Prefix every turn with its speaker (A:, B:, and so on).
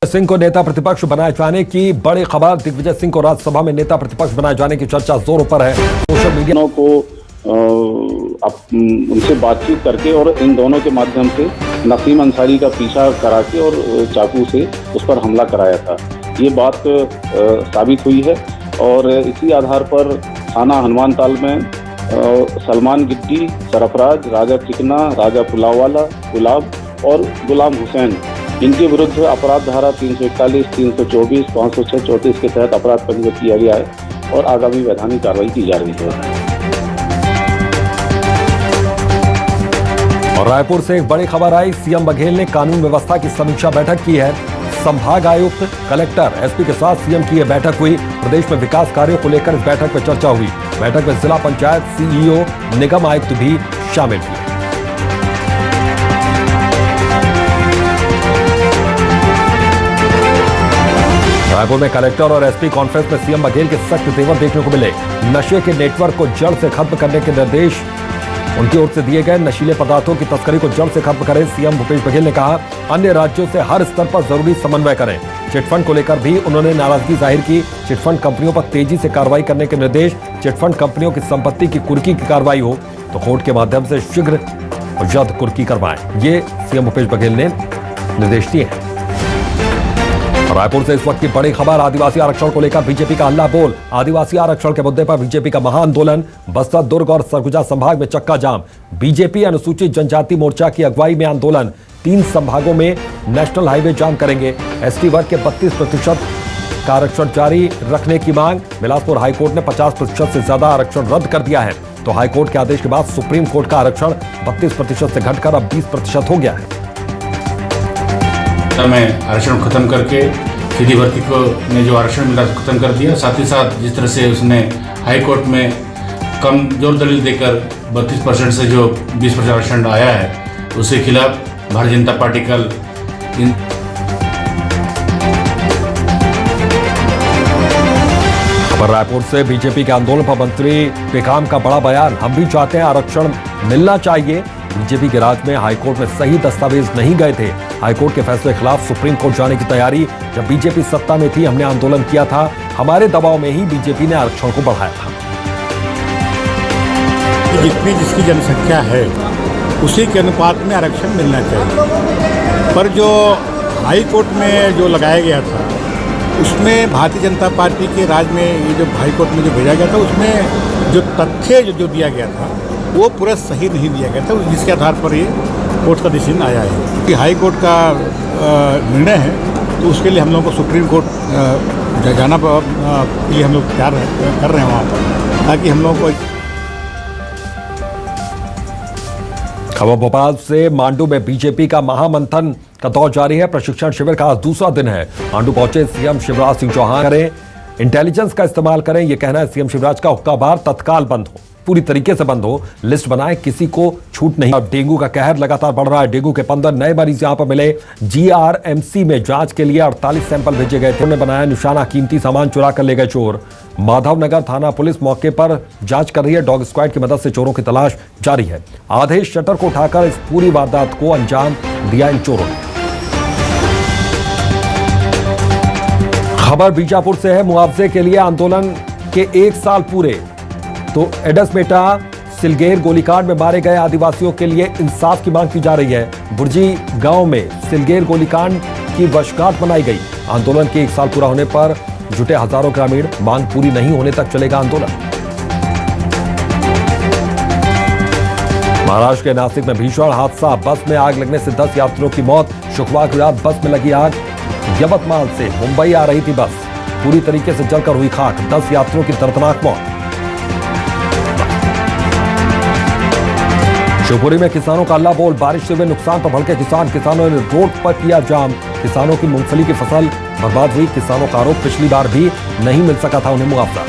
A: सिंह को नेता प्रतिपक्ष बनाए जाने की बड़ी खबर। दिग्विजय सिंह को राज्यसभा में नेता प्रतिपक्ष बनाए जाने की चर्चा जोरों पर है। सोशल मीडिया
B: को उनसे बातचीत करके और इन दोनों के माध्यम से नसीम अंसारी का पीछा करा के और चाकू से उस पर हमला कराया था। ये बात साबित हुई है और इसी आधार पर थाना हनुमानताल में सलमान गिड्डी, सरफराज, राजा चिकना, राजा पुलाववाला, गुलाब और गुलाम हुसैन, इनके विरुद्ध अपराध धारा 341, 324, 506, 34 के तहत अपराध पंजीकृत किया गया है और आगामी वैधानिक कार्रवाई की जा रही है।
A: और रायपुर से एक बड़ी खबर आई। सीएम बघेल ने कानून व्यवस्था की समीक्षा बैठक की है। संभाग आयुक्त, कलेक्टर, एसपी के साथ सीएम की यह बैठक हुई। प्रदेश में विकास कार्यों को लेकर इस बैठक में चर्चा हुई। बैठक में जिला पंचायत सीईओ, निगम आयुक्त भी शामिल हुए। रायपुर में कलेक्टर और एसपी कॉन्फ्रेंस में सीएम बघेल के सख्त तेवर देखने को मिले। नशे के नेटवर्क को जड़ से खत्म करने के निर्देश उनकी ओर से दिए गए। नशीले पदार्थों की तस्करी को जड़ से खत्म करें, सीएम भूपेश बघेल ने कहा। अन्य राज्यों से हर स्तर पर जरूरी समन्वय करें। चिटफंड को लेकर भी उन्होंने नाराजगी जाहिर की। चिटफंड कंपनियों पर तेजी से कार्रवाई करने के निर्देश। चिटफंड कंपनियों की संपत्ति की कुर्की की कार्रवाई हो तो कोर्ट के माध्यम से शीघ्र और जल्द कुर्की करवाएं। ये सीएम भूपेश बघेल ने निर्देश दिए हैं। रायपुर से इस वक्त की बड़ी खबर। आदिवासी आरक्षण को लेकर बीजेपी का हल्ला बोल। आदिवासी आरक्षण के मुद्दे पर बीजेपी का महाआंदोलन। बस्तर, दुर्ग और सरगुजा संभाग में चक्का जाम। बीजेपी अनुसूचित जनजाति मोर्चा की अगुवाई में आंदोलन। 3 संभागों में नेशनल हाईवे जाम करेंगे। एसटी वर्ग के 32% का आरक्षण जारी रखने की मांग। बिलासपुर हाईकोर्ट ने 50% से ज्यादा आरक्षण रद्द कर दिया है तो हाईकोर्ट के आदेश के बाद सुप्रीम कोर्ट का आरक्षण 32% से घटकर अब 20% हो गया है।
C: में आरक्षण खत्म करके सीधी भर्ती को ने जो आरक्षण मिला खत्म कर दिया। साथ ही साथ जिस तरह से उसने हाई कोर्ट में कमजोर दलील देकर 32% से जो 20% आरक्षण आया है उसके खिलाफ भारतीय जनता पार्टी कल
A: खबर रायपुर से। बीजेपी के आंदोलन पर मंत्री टेकाम का बड़ा बयान। हम भी चाहते हैं आरक्षण मिलना चाहिए। बीजेपी के राज में हाईकोर्ट में सही दस्तावेज नहीं गए थे। हाईकोर्ट के फैसले के खिलाफ सुप्रीम कोर्ट जाने की तैयारी। जब बीजेपी सत्ता में थी हमने आंदोलन किया था। हमारे दबाव में ही बीजेपी ने आरक्षण को बढ़ाया था।
D: जितनी जिसकी जनसंख्या है उसी के अनुपात में आरक्षण मिलना चाहिए। पर जो हाईकोर्ट में जो लगाया गया था उसमें भारतीय जनता पार्टी के राज में ये जो हाईकोर्ट में जो भेजा गया था उसमें जो तथ्य जो दिया गया था वो पूरा सही नहीं दिया गया था, जिसके आधार पर ये कोर्ट का डिसीजन आया है कि हाई कोर्ट का निर्णय है तो उसके लिए हम लोगों को सुप्रीम कोर्ट जाना के लिए हम लोग तैयार कर रहे हैं वहाँ पर, ताकि हम लोगों को।
A: खबर भोपाल से। मांडू में बीजेपी का महामंथन का दौर जारी है। प्रशिक्षण शिविर का आज दूसरा दिन है। मांडू पहुंचे सीएम शिवराज सिंह चौहान। करें इंटेलिजेंस का इस्तेमाल करें, यह कहना है सीएम शिवराज का। हुक्का बार तत्काल बंद हो, पूरी तरीके से बंद हो। लिस्ट बनाए, किसी को छूट नहीं। अब डेंगू का कहर लगातार बढ़ रहा है। डेंगू के 15 नए मरीज यहां पर मिले। जीआरएमसी में जांच के लिए 48 सैंपल भेजे गए थे। उन्होंने बनाया निशाना, कीमती सामान चुरा कर ले गए चोर। माधवनगर थाना पुलिस मौके पर जांच कर रही है। डॉग स्क्वाड की मदद से चोरों की तलाश जारी है। आधे शटर को उठाकर इस पूरी वारदात को अंजाम दिया इन चोरों ने। खबर बीजापुर से है। मुआवजे के लिए आंदोलन के 1 साल पूरे तो एडसमेटा सिलगेर गोलीकांड में मारे गए आदिवासियों के लिए इंसाफ की मांग की जा रही है। बुर्जी गांव में सिलगेर गोलीकांड की वर्षगांठ मनाई गई। आंदोलन के 1 साल पूरा होने पर जुटे हजारों ग्रामीण। मांग पूरी नहीं होने तक चलेगा आंदोलन। महाराष्ट्र के नासिक में भीषण हादसा। बस में आग लगने से 10 यात्रियों की मौत। शुक्रवार की रात बस में लगी आग। यवतमाल से मुंबई आ रही थी बस, पूरी तरीके से जलकर हुई खाक। 10 यात्रियों की दर्दनाक मौत। शिवपुरी में किसानों का हल्ला बोल। बारिश से हुए नुकसान पर भड़के किसान। किसानों ने रोड पर किया जाम। किसानों की मूंगफली की फसल बर्बाद हुई। किसानों का आरोप पिछली बार भी नहीं मिल सका था उन्हें मुआवजा।